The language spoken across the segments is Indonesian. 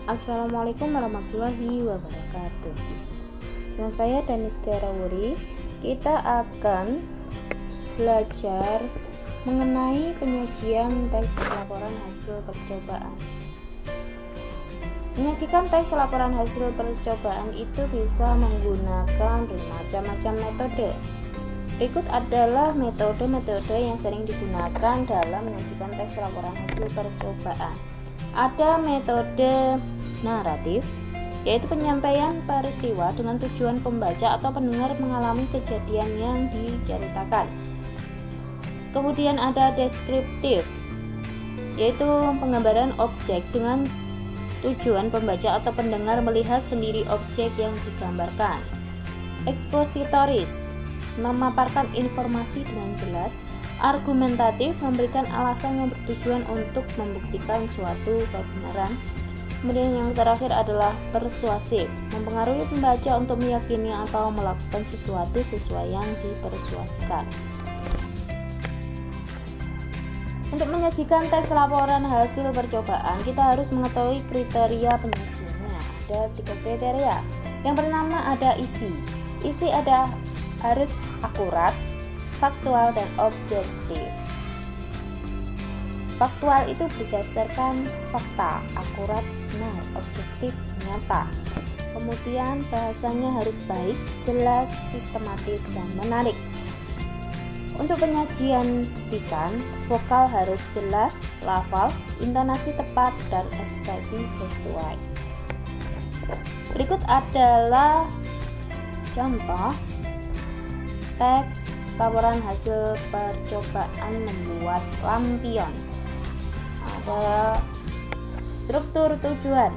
Assalamualaikum warahmatullahi wabarakatuh. Dengan saya Danis Tiarawuri, kita akan belajar mengenai penyajian tes laporan hasil percobaan. Menyajikan tes laporan hasil percobaan itu bisa menggunakan bermacam-macam metode. Berikut adalah metode-metode yang sering digunakan dalam menyajikan tes laporan hasil percobaan. Ada metode naratif, yaitu penyampaian peristiwa dengan tujuan pembaca atau pendengar mengalami kejadian yang diceritakan. Kemudian ada deskriptif, yaitu penggambaran objek dengan tujuan pembaca atau pendengar melihat sendiri objek yang digambarkan. Ekspositoris, memaparkan informasi dengan jelas. Argumentatif, memberikan alasan yang bertujuan untuk membuktikan suatu kebenaran. Kemudian yang terakhir adalah persuasif, mempengaruhi pembaca untuk meyakini atau melakukan sesuatu sesuai yang dipersuasikan. Untuk menyajikan teks laporan hasil percobaan, kita harus mengetahui kriteria penyajiannya. Ada 3 kriteria. Yang pertama ada isi. Isi harus akurat, faktual, dan objektif. Faktual itu berdasarkan fakta, akurat, benar, objektif, nyata. Kemudian bahasanya harus baik, jelas, sistematis, dan menarik. Untuk penyajian lisan, vokal harus jelas, lafal, intonasi tepat, dan ekspresi sesuai. Berikut adalah contoh teks laporan hasil percobaan membuat lampion. Ada struktur tujuan.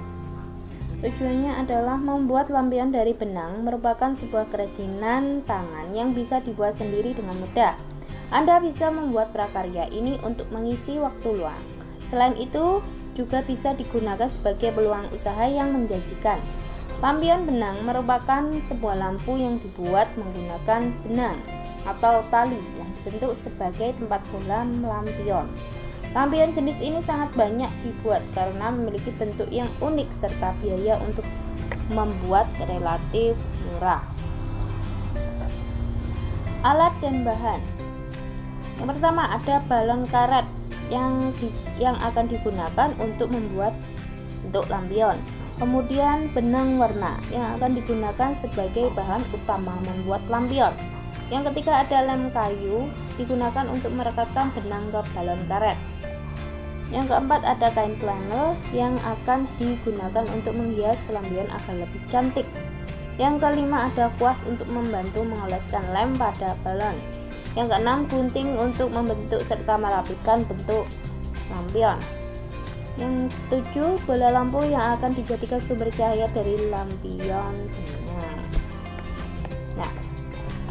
Tujuannya adalah membuat lampion dari benang merupakan sebuah kerajinan tangan yang bisa dibuat sendiri dengan mudah. Anda bisa membuat prakarya ini untuk mengisi waktu luang. Selain itu, juga bisa digunakan sebagai peluang usaha yang menjanjikan. Lampion benang merupakan sebuah lampu yang dibuat menggunakan benang atau tali yang dibentuk sebagai tempat bolam lampion. Lampion jenis ini sangat banyak dibuat karena memiliki bentuk yang unik serta biaya untuk membuat relatif murah. Alat dan bahan. Yang pertama ada balon karet yang akan digunakan untuk membuat bentuk lampion. Kemudian benang warna yang akan digunakan sebagai bahan utama membuat lampion. Yang ketiga ada lem kayu digunakan untuk merekatkan benang ke balon karet. Yang keempat ada kain flannel yang akan digunakan untuk menghias lampion agar lebih cantik. Yang kelima ada kuas untuk membantu mengoleskan lem pada balon. Yang keenam gunting untuk membentuk serta merapikan bentuk lampion. Yang 7 bola lampu yang akan dijadikan sumber cahaya dari lampion benang. Nah,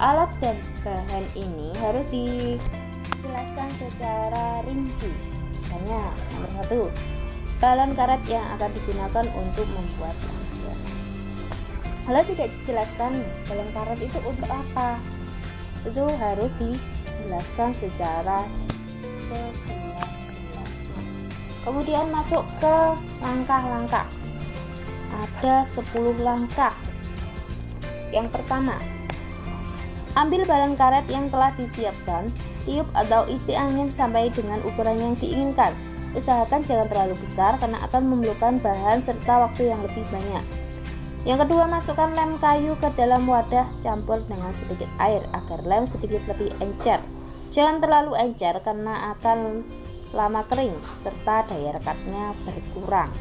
alat dan bahan ini harus dijelaskan secara rinci. Misalnya, nomor 1, balon karet yang akan digunakan untuk membuat lampion. Kalau tidak dijelaskan balon karet itu untuk apa, itu harus dijelaskan secara sejelas-jelasnya. Kemudian masuk ke langkah-langkah. Ada 10 langkah. Yang pertama, ambil balon karet yang telah disiapkan, tiup atau isi angin sampai dengan ukuran yang diinginkan. Usahakan jangan terlalu besar karena akan memerlukan bahan serta waktu yang lebih banyak. Yang kedua, masukkan lem kayu ke dalam wadah, campur dengan sedikit air agar lem sedikit lebih encer. Jangan terlalu encer karena akan lama kering serta daya rekatnya berkurang.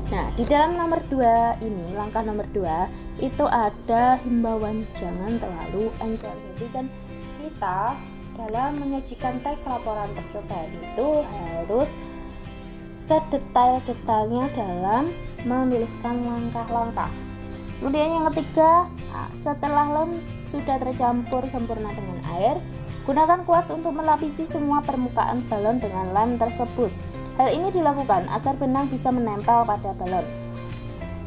Nah, di dalam nomor 2 ini, langkah nomor 2 itu ada himbauan jangan terlalu encer. Jadi kan kita dalam menyajikan teks laporan percobaan itu harus sedetail-detailnya dalam menuliskan langkah-langkah. Kemudian yang ketiga, setelah lem sudah tercampur sempurna dengan air, gunakan kuas untuk melapisi semua permukaan balon dengan lem tersebut. Hal ini dilakukan agar benang bisa menempel pada balon.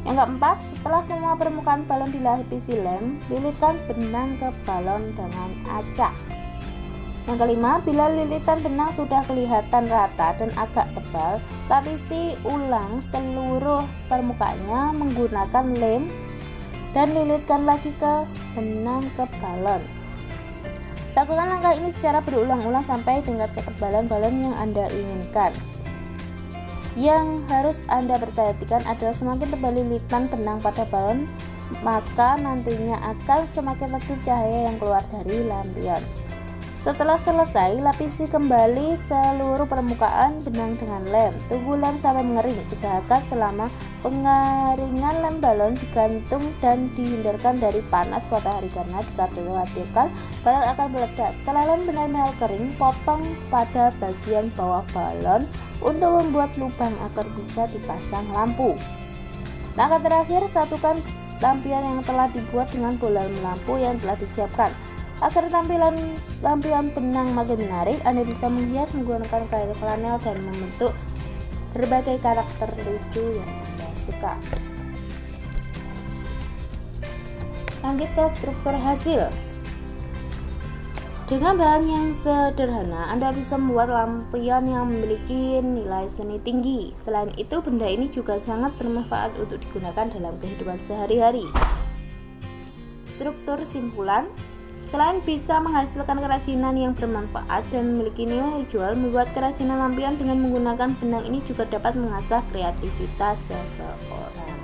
Yang keempat, setelah semua permukaan balon dilapisi lem, lilitkan benang ke balon dengan acak. Yang kelima, bila lilitan benang sudah kelihatan rata dan agak tebal, lapisi ulang seluruh permukaannya menggunakan lem dan lilitkan lagi ke benang ke balon. Lakukan langkah ini secara berulang-ulang sampai tingkat ketebalan balon yang Anda inginkan. Yang harus Anda perhatikan adalah semakin tebal lilitan benang pada balon, maka nantinya akan semakin redup cahaya yang keluar dari lampion. Setelah selesai, lapisi kembali seluruh permukaan benang dengan lem. Tunggu lem sampai mengering. Usahakan selama pengeringan lem balon digantung dan dihindarkan dari panas matahari karena dikhawatirkan balon akan meledak. Setelah lem benar-benar kering, potong pada bagian bawah balon untuk membuat lubang agar bisa dipasang lampu. Langkah terakhir, satukan lampion yang telah dibuat dengan bola lampu yang telah disiapkan. Agar tampilan lampion benang makin menarik, Anda bisa menghias menggunakan kain flanel dan membentuk berbagai karakter lucu yang Anda suka. Lanjut ke struktur hasil. Dengan bahan yang sederhana, Anda bisa membuat lampion yang memiliki nilai seni tinggi. Selain itu, benda ini juga sangat bermanfaat untuk digunakan dalam kehidupan sehari-hari. Struktur simpulan. Selain bisa menghasilkan kerajinan yang bermanfaat dan memiliki nilai jual, membuat kerajinan lampion dengan menggunakan benang ini juga dapat mengasah kreativitas seseorang.